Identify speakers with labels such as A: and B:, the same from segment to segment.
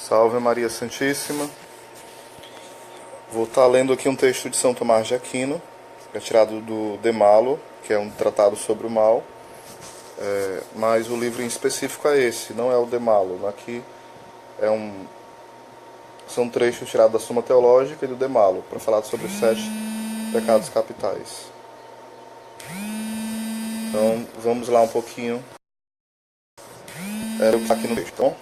A: Salve Maria Santíssima. Vou estar lendo aqui um texto de São Tomás de Aquino, que é tirado do De Malo, que é um tratado sobre o mal. Mas o livro em específico é esse, não é o De Malo. Aqui são trechos tirados da Suma Teológica e do De Malo, para falar sobre os 7 pecados capitais. Então vamos lá um pouquinho. Era o que está aqui no texto, tá bom?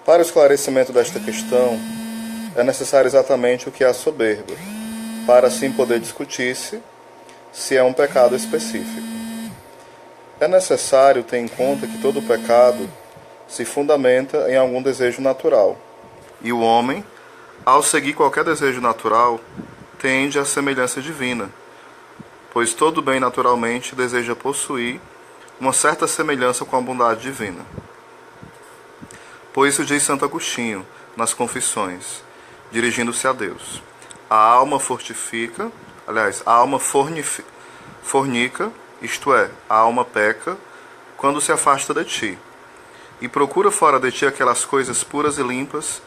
A: Para o esclarecimento desta questão, é necessário exatamente o que é a soberba, para assim poder discutir-se se é um pecado específico. É necessário ter em conta que todo pecado se fundamenta em algum desejo natural, e o homem, ao seguir qualquer desejo natural, tende à semelhança divina, pois todo bem naturalmente deseja possuir uma certa semelhança com a bondade divina. Por isso diz Santo Agostinho, nas Confissões, dirigindo-se a Deus: a alma fortifica, aliás, a alma fornica, isto é, a alma peca, quando se afasta de ti, e procura fora de ti aquelas coisas puras e limpas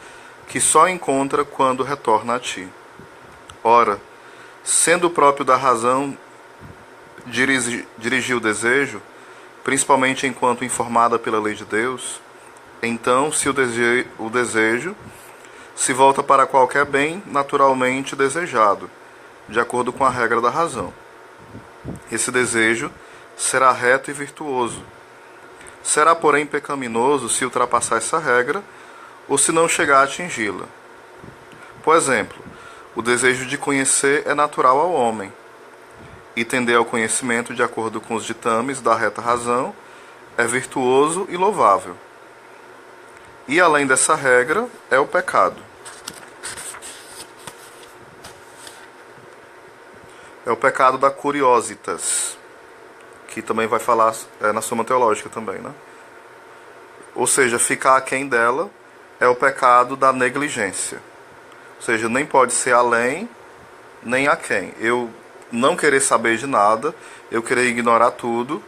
A: que só encontra quando retorna a ti. Ora, sendo próprio da razão dirigir o desejo, principalmente enquanto informada pela lei de Deus, então, se o desejo se volta para qualquer bem naturalmente desejado, de acordo com a regra da razão, esse desejo será reto e virtuoso. Será, porém, pecaminoso se ultrapassar essa regra ou se não chegar a atingi-la. Por exemplo, o desejo de conhecer é natural ao homem, e tender ao conhecimento de acordo com os ditames da reta razão é virtuoso e louvável. E além dessa regra, é o pecado. É o pecado da curiositas, que também vai falar na Suma Teológica também, né? Ou seja, ficar aquém dela é o pecado da negligência. Ou seja, nem pode ser além, nem aquém. Eu não querer saber de nada, eu querer ignorar tudo,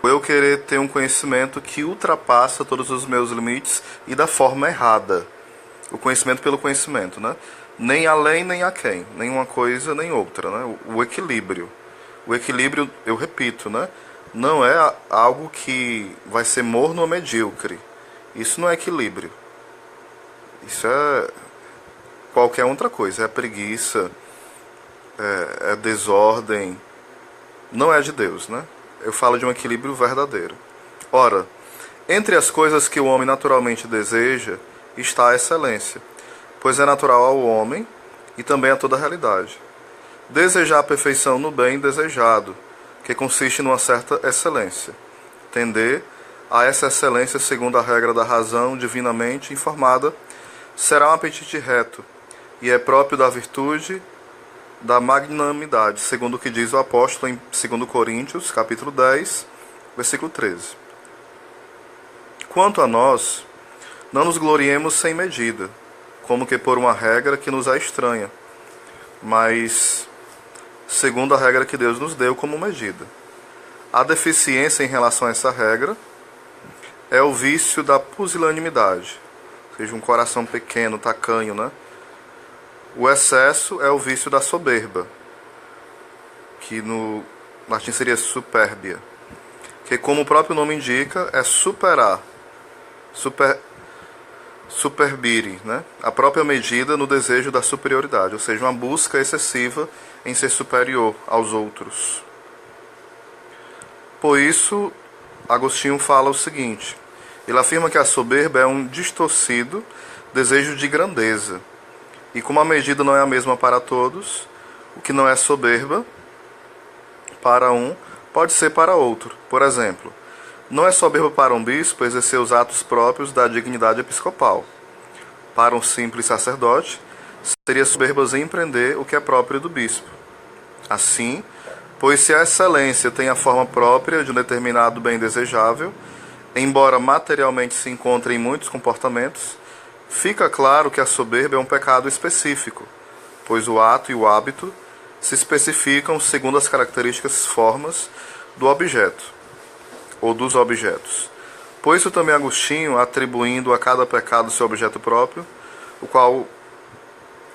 A: eu querer ter um conhecimento que ultrapassa todos os meus limites e da forma errada. O conhecimento pelo conhecimento, né? Nem além, nem aquém. Nem uma coisa, nem outra, né? O equilíbrio. O equilíbrio, eu repito, né? Não é algo que vai ser morno ou medíocre. Isso não é equilíbrio. Isso é qualquer outra coisa. É preguiça, é desordem. Não é de Deus, né? Eu falo de um equilíbrio verdadeiro. Ora, entre as coisas que o homem naturalmente deseja, está a excelência, pois é natural ao homem e também a toda a realidade. Desejar a perfeição no bem desejado, que consiste numa certa excelência. Tender a essa excelência segundo a regra da razão divinamente informada, será um apetite reto, e é próprio da virtude da magnanimidade, segundo o que diz o apóstolo em 2 Coríntios, capítulo 10, versículo 13. Quanto a nós, não nos gloriemos sem medida, como que por uma regra que nos é estranha, mas segundo a regra que Deus nos deu como medida. A deficiência em relação a essa regra é o vício da pusilanimidade, ou seja, um coração pequeno, tacanho, né? O excesso é o vício da soberba, que no latim seria superbia, que, como o próprio nome indica, é superar, superbire, né? A própria medida no desejo da superioridade, ou seja, uma busca excessiva em ser superior aos outros. Por isso, Agostinho fala o seguinte: ele afirma que a soberba é um distorcido desejo de grandeza, e como a medida não é a mesma para todos, o que não é soberba para um pode ser para outro. Por exemplo, não é soberba para um bispo exercer os atos próprios da dignidade episcopal. Para um simples sacerdote, seria soberba em empreender o que é próprio do bispo. Assim, pois se a excelência tem a forma própria de um determinado bem desejável, embora materialmente se encontre em muitos comportamentos, fica claro que a soberba é um pecado específico, pois o ato e o hábito se especificam segundo as características formas do objeto, ou dos objetos. Por isso também Agostinho, atribuindo a cada pecado seu objeto próprio, o qual,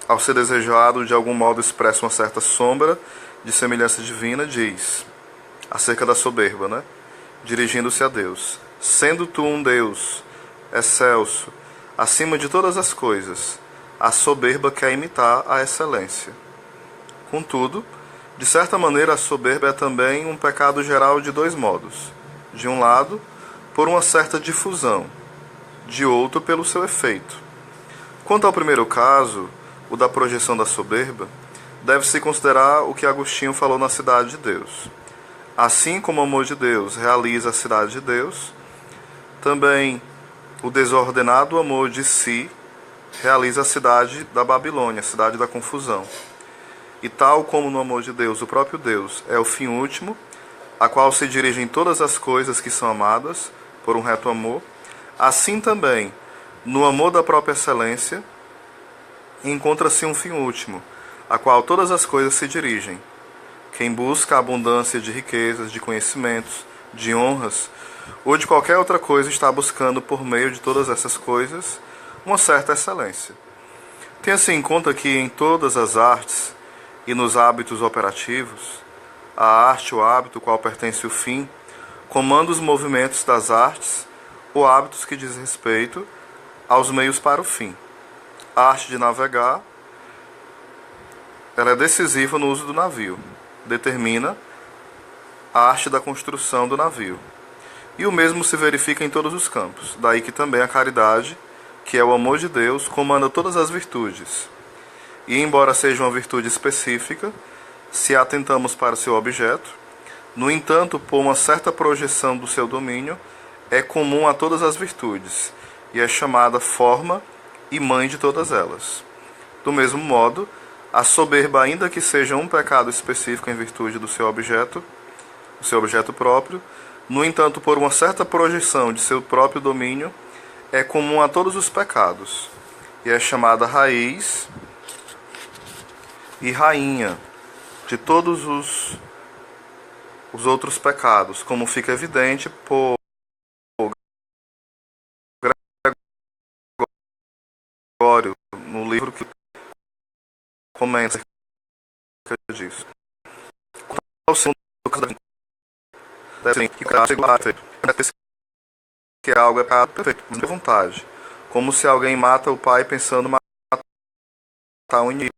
A: ao ser desejado, de algum modo expressa uma certa sombra de semelhança divina, diz, acerca da soberba, né? Dirigindo-se a Deus: sendo tu um Deus excelso, acima de todas as coisas, a soberba quer imitar a excelência. Contudo, de certa maneira, a soberba é também um pecado geral de dois modos. De um lado, por uma certa difusão, de outro, pelo seu efeito. Quanto ao primeiro caso, o da projeção da soberba, deve-se considerar o que Agostinho falou na Cidade de Deus. Assim como o amor de Deus realiza a cidade de Deus, também o desordenado amor de si realiza a cidade da Babilônia, a cidade da confusão. E tal como no amor de Deus, o próprio Deus é o fim último, a qual se dirigem todas as coisas que são amadas por um reto amor, assim também, no amor da própria excelência, encontra-se um fim último, a qual todas as coisas se dirigem. Quem busca a abundância de riquezas, de conhecimentos, de honras, ou de qualquer outra coisa, está buscando, por meio de todas essas coisas, uma certa excelência. Tenha-se em conta que em todas as artes e nos hábitos operativos, a arte, o hábito, ao qual pertence o fim, comanda os movimentos das artes ou hábitos que diz respeito aos meios para o fim. A arte de navegar, ela é decisiva no uso do navio, determina a arte da construção do navio. E o mesmo se verifica em todos os campos. Daí que também a caridade, que é o amor de Deus, comanda todas as virtudes. E embora seja uma virtude específica, se atentamos para seu objeto, no entanto, por uma certa projeção do seu domínio, é comum a todas as virtudes, e é chamada forma e mãe de todas elas. Do mesmo modo, a soberba, ainda que seja um pecado específico em virtude do seu objeto próprio, no entanto, por uma certa projeção de seu próprio domínio, é comum a todos os pecados, e é chamada raiz e rainha de todos os outros pecados, como fica evidente por Gregório, no livro que comenta acerca disso. O segundo caso que algo é pecado perfeito, de vontade, como se alguém mata o pai pensando em matar um inimigo.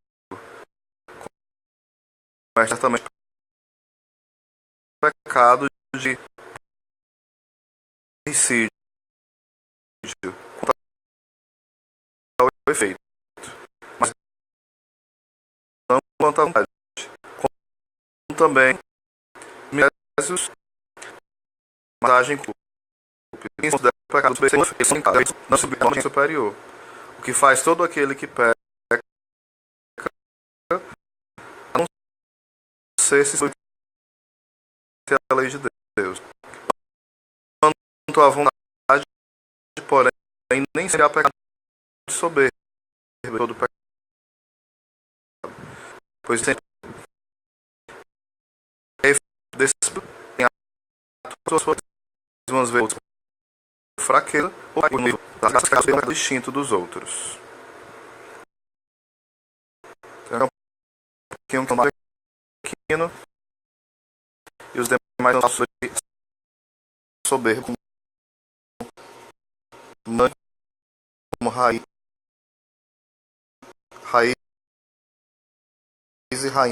A: Mas certamente pecado de homicídio contra o efeito, mas não quanto à vontade, como também misésios, vantagem culpa. Isso deve pecado não subir superior. O que faz todo aquele que peca a não ser se submeter à lei de Deus. Quanto à vontade, porém, nem seria pecado de soberba, todo pecado. Pois tem em umas vezes fraqueza ou nível distinto dos outros. Então, um pouquinho mais pequeno e os demais não soberbo como raiz e rainha